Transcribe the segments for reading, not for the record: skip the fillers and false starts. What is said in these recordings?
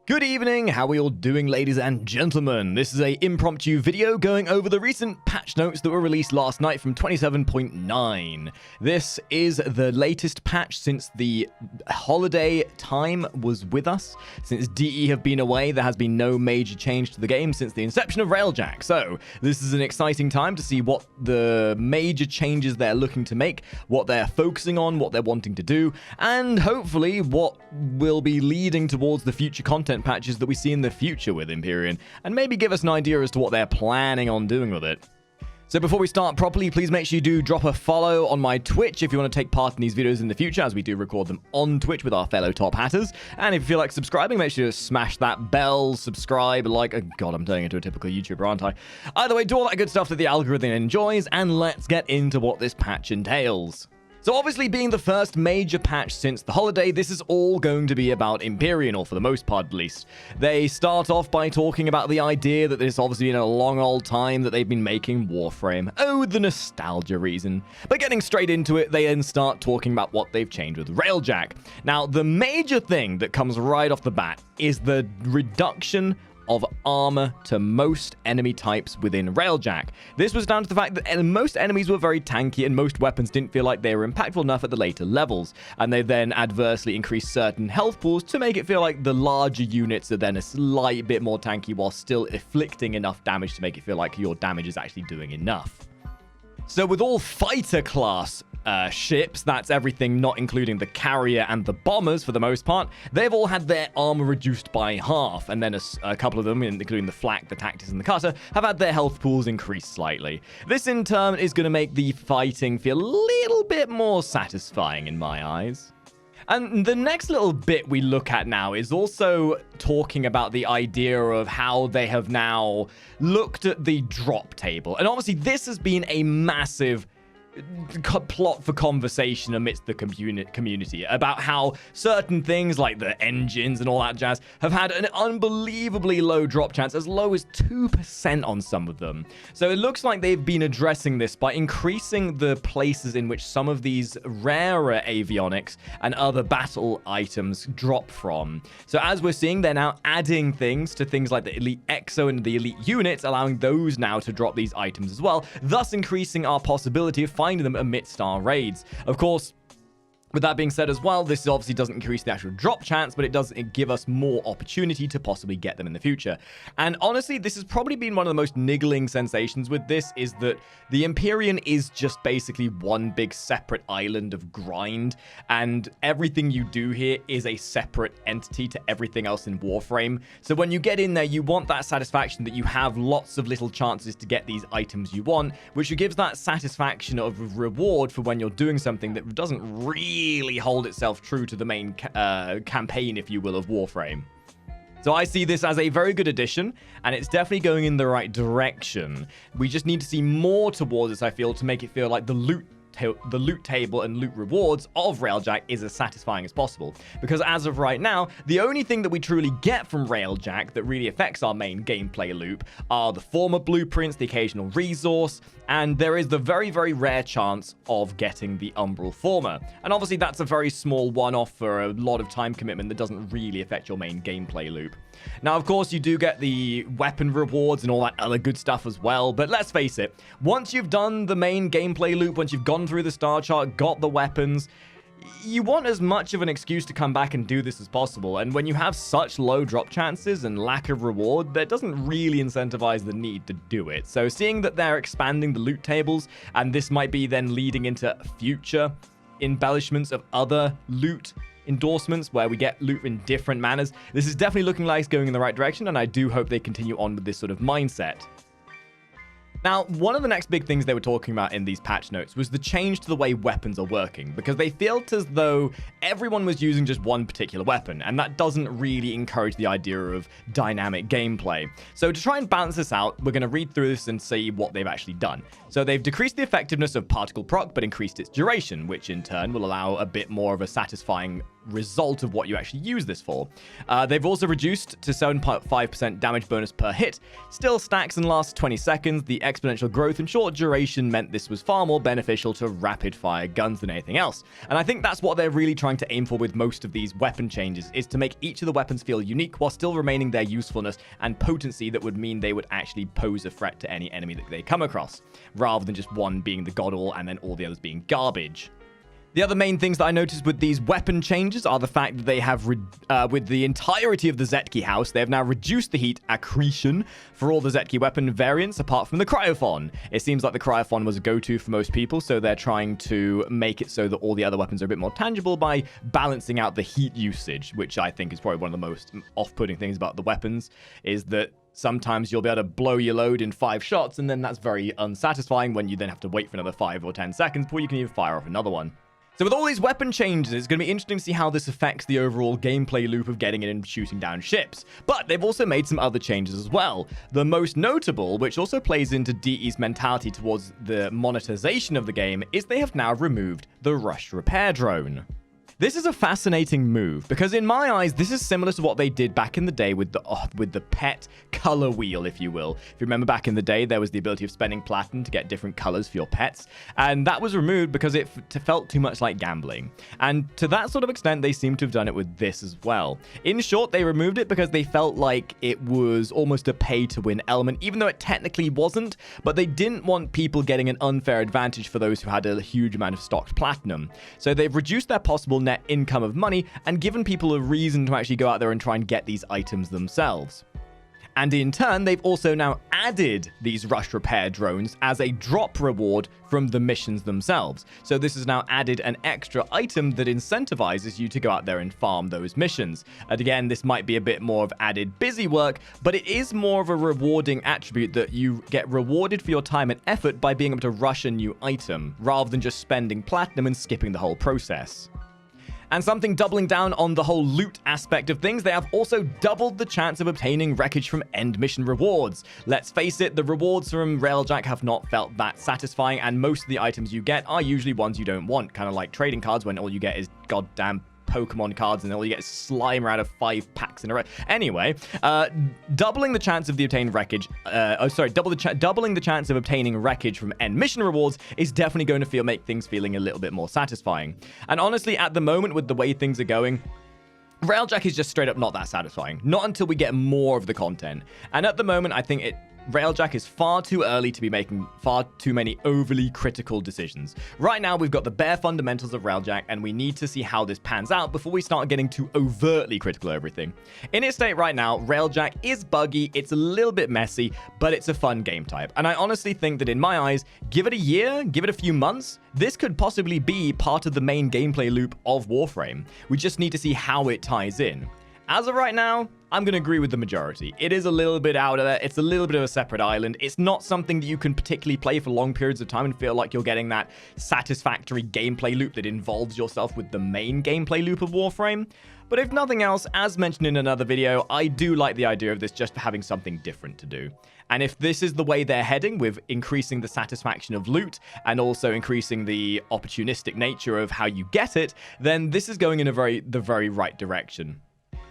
Good evening, how are we all doing, ladies and gentlemen? This is a impromptu video going over the recent patch notes that were released last night from 27.9. This is the latest patch since the holiday time was with us. Since DE have been away, there has been no major change to the game since the inception of Railjack. So, this is an exciting time to see what the major changes they're looking to make, what they're focusing on, what they're wanting to do, and hopefully what will be leading towards the future content patches that we see in the future with Empyrean, and maybe give us an idea as to what they're planning on doing with it. So before we start properly, please make sure you do drop a follow on my Twitch if you want to take part in these videos in the future, as we do record them on Twitch with our fellow top hatters. And if you feel like subscribing, make sure to smash that bell, subscribe, like... Oh God, I'm turning into a typical YouTuber, aren't I? Either way, do all that good stuff that the algorithm enjoys, and let's get into what this patch entails. So obviously, being the first major patch since the holiday, this is all going to be about Empyrean, or for the most part at least. They start off by talking about the idea that there's obviously been a long old time that they've been making Warframe. Oh, the nostalgia reason. But getting straight into it, they then start talking about what they've changed with Railjack. Now, the major thing that comes right off the bat is the reduction of armor to most enemy types within Railjack. This was down to the fact that most enemies were very tanky and most weapons didn't feel like they were impactful enough at the later levels, and they then adversely increased certain health pools to make it feel like the larger units are then a slight bit more tanky while still inflicting enough damage to make it feel like your damage is actually doing enough. So with all fighter class ships, that's everything not including the carrier and the bombers for the most part, they've all had their armor reduced by half, and then a couple of them, including the flak, the tactics, and the cutter, have had their health pools increased slightly. This in turn is going to make the fighting feel a little bit more satisfying in my eyes. And the next little bit we look at now is also talking about the idea of how they have now looked at the drop table. And obviously this has been a massive plot for conversation amidst the community about how certain things like the engines and all that jazz have had an unbelievably low drop chance, as low as 2% on some of them. So it looks like they've been addressing this by increasing the places in which some of these rarer avionics and other battle items drop from. So as we're seeing, they're now adding things to things like the Elite Exo and the Elite units, allowing those now to drop these items as well, thus increasing our possibility of finding them amidst our raids. Of course, with that being said as well, this obviously doesn't increase the actual drop chance, but it does give us more opportunity to possibly get them in the future. And honestly, this has probably been one of the most niggling sensations with this, is that the Empyrean is just basically one big separate island of grind, and everything you do here is a separate entity to everything else in Warframe. So when you get in there, you want that satisfaction that you have lots of little chances to get these items you want, which gives that satisfaction of reward for when you're doing something that doesn't really hold itself true to the main campaign, if you will, of Warframe. So I see this as a very good addition, and it's definitely going in the right direction. We just need to see more towards this, I feel, to make it feel like the loot table and loot rewards of Railjack is as satisfying as possible. Because as of right now, the only thing that we truly get from Railjack that really affects our main gameplay loop are the former blueprints, the occasional resource, and there is the very, very rare chance of getting the Umbral Former. And obviously that's a very small one-off for a lot of time commitment that doesn't really affect your main gameplay loop. Now, of course, you do get the weapon rewards and all that other good stuff as well, but let's face it, once you've done the main gameplay loop, once you've gone through the star chart, got the weapons, you want as much of an excuse to come back and do this as possible. And when you have such low drop chances and lack of reward, that doesn't really incentivize the need to do it. So seeing that they're expanding the loot tables, and this might be then leading into future embellishments of other loot endorsements where we get loot in different manners, this is definitely looking like it's going in the right direction, and I do hope they continue on with this sort of mindset. Now, one of the next big things they were talking about in these patch notes was the change to the way weapons are working, because they felt as though everyone was using just one particular weapon, and that doesn't really encourage the idea of dynamic gameplay. So to try and balance this out, we're going to read through this and see what they've actually done. So they've decreased the effectiveness of particle proc, but increased its duration, which in turn will allow a bit more of a satisfying result of what you actually use this for. They've also reduced to 7.5% damage bonus per hit. Still stacks and lasts 20 seconds. The exponential growth and short duration meant this was far more beneficial to rapid-fire guns than anything else. And I think that's what they're really trying to aim for with most of these weapon changes, is to make each of the weapons feel unique while still remaining their usefulness and potency that would mean they would actually pose a threat to any enemy that they come across, rather than just one being the god-all and then all the others being garbage. The other main things that I noticed with these weapon changes are the fact that they have, with the entirety of the Zetki house, they have now reduced the heat accretion for all the Zetki weapon variants apart from the Cryophon. It seems like the Cryophon was a go-to for most people, so they're trying to make it so that all the other weapons are a bit more tangible by balancing out the heat usage, which I think is probably one of the most off-putting things about the weapons, is that sometimes you'll be able to blow your load in 5 shots, and then that's very unsatisfying when you then have to wait for another 5 or 10 seconds before you can even fire off another one. So with all these weapon changes, it's going to be interesting to see how this affects the overall gameplay loop of getting in and shooting down ships. But they've also made some other changes as well. The most notable, which also plays into DE's mentality towards the monetization of the game, is they have now removed the Rush Repair Drone. This is a fascinating move, because in my eyes, this is similar to what they did back in the day with the pet color wheel, if you will. If you remember back in the day, there was the ability of spending platinum to get different colors for your pets, and that was removed because it felt too much like gambling. And to that sort of extent, they seem to have done it with this as well. In short, they removed it because they felt like it was almost a pay-to-win element, even though it technically wasn't, but they didn't want people getting an unfair advantage for those who had a huge amount of stocked platinum. So they've reduced their possible net income of money and given people a reason to actually go out there and try and get these items themselves. And in turn, they've also now added these Rush Repair drones as a drop reward from the missions themselves. So this has now added an extra item that incentivizes you to go out there and farm those missions. And again, this might be a bit more of added busy work, but it is more of a rewarding attribute that you get rewarded for your time and effort by being able to rush a new item, rather than just spending platinum and skipping the whole process. And something doubling down on the whole loot aspect of things, they have also doubled the chance of obtaining wreckage from end mission rewards. Let's face it, the rewards from Railjack have not felt that satisfying, and most of the items you get are usually ones you don't want, kind of like trading cards when all you get is goddamn Pokemon cards and all you get is Slimer out of 5 packs in a row. Anyway, doubling the chance of doubling the chance of obtaining wreckage from end mission rewards is definitely going to make things feeling a little bit more satisfying. And honestly, at the moment, with the way things are going, Railjack is just straight up not that satisfying. Not until we get more of the content. And at the moment, I think Railjack is far too early to be making far too many overly critical decisions. Right now, we've got the bare fundamentals of Railjack, and we need to see how this pans out before we start getting too overtly critical of everything. In its state right now, Railjack is buggy, it's a little bit messy, but it's a fun game type. And I honestly think that in my eyes, give it a year, give it a few months, this could possibly be part of the main gameplay loop of Warframe. We just need to see how it ties in. As of right now, I'm going to agree with the majority. It is a little bit out of there. It's a little bit of a separate island. It's not something that you can particularly play for long periods of time and feel like you're getting that satisfactory gameplay loop that involves yourself with the main gameplay loop of Warframe. But if nothing else, as mentioned in another video, I do like the idea of this just for having something different to do. And if this is the way they're heading, with increasing the satisfaction of loot and also increasing the opportunistic nature of how you get it, then this is going in the very right direction.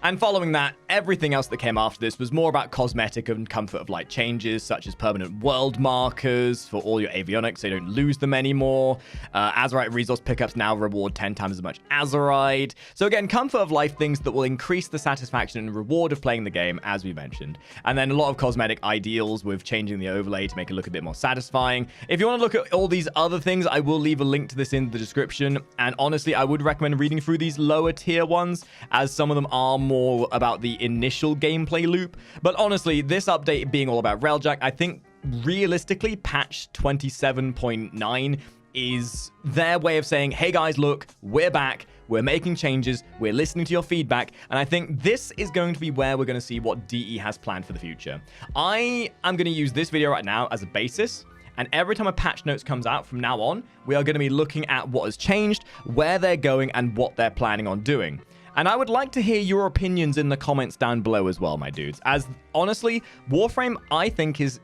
And following that, everything else that came after this was more about cosmetic and comfort of life changes, such as permanent world markers for all your avionics so you don't lose them anymore. Azerite resource pickups now reward 10 times as much Azerite. So again, comfort of life things that will increase the satisfaction and reward of playing the game, as we mentioned. And then a lot of cosmetic ideals with changing the overlay to make it look a bit more satisfying. If you want to look at all these other things, I will leave a link to this in the description. And honestly, I would recommend reading through these lower tier ones, as some of them are more about the initial gameplay loop. But honestly, this update being all about Railjack, I think realistically patch 27.9 is their way of saying, hey guys, look, we're back, we're making changes, we're listening to your feedback, and I think this is going to be where we're going to see what DE has planned for the future. I am going to use this video right now as a basis, and every time a patch notes comes out from now on, we are going to be looking at what has changed, where they're going, and what they're planning on doing. And I would like to hear your opinions in the comments down below as well, my dudes. As honestly, Warframe, I think, has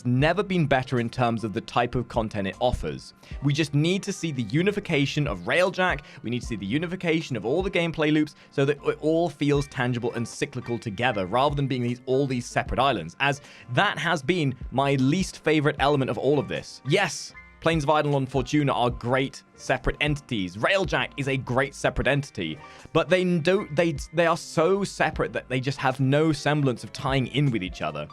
never been better in terms of the type of content it offers. We just need to see the unification of Railjack. We need to see the unification of all the gameplay loops so that it all feels tangible and cyclical together rather than being all these separate islands, as that has been my least favorite element of all of this. Yes, Plains of Eidolon and Fortuna are great separate entities. Railjack is a great separate entity, but they are so separate that they just have no semblance of tying in with each other.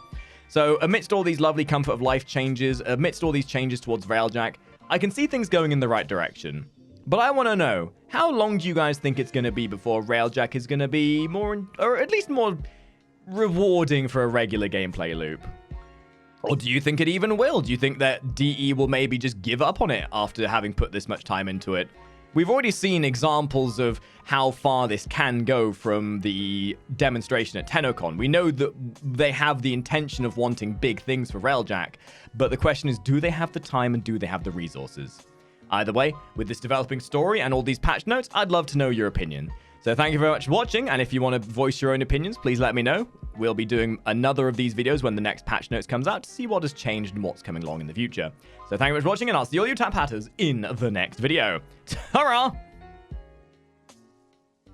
So amidst all these lovely comfort of life changes, amidst all these changes towards Railjack, I can see things going in the right direction. But I want to know, how long do you guys think it's going to be before Railjack is going to be more, or at least more rewarding for a regular gameplay loop? Or do you think it even will? Do you think that DE will maybe just give up on it after having put this much time into it? We've already seen examples of how far this can go from the demonstration at TennoCon. We know that they have the intention of wanting big things for Railjack, but the question is, do they have the time and do they have the resources? Either way, with this developing story and all these patch notes, I'd love to know your opinion. So thank you very much for watching, and if you want to voice your own opinions, please let me know. We'll be doing another of these videos when the next patch notes comes out to see what has changed and what's coming along in the future. So thank you very much for watching, and I'll see all you Tap Hatters in the next video. Ta-ra!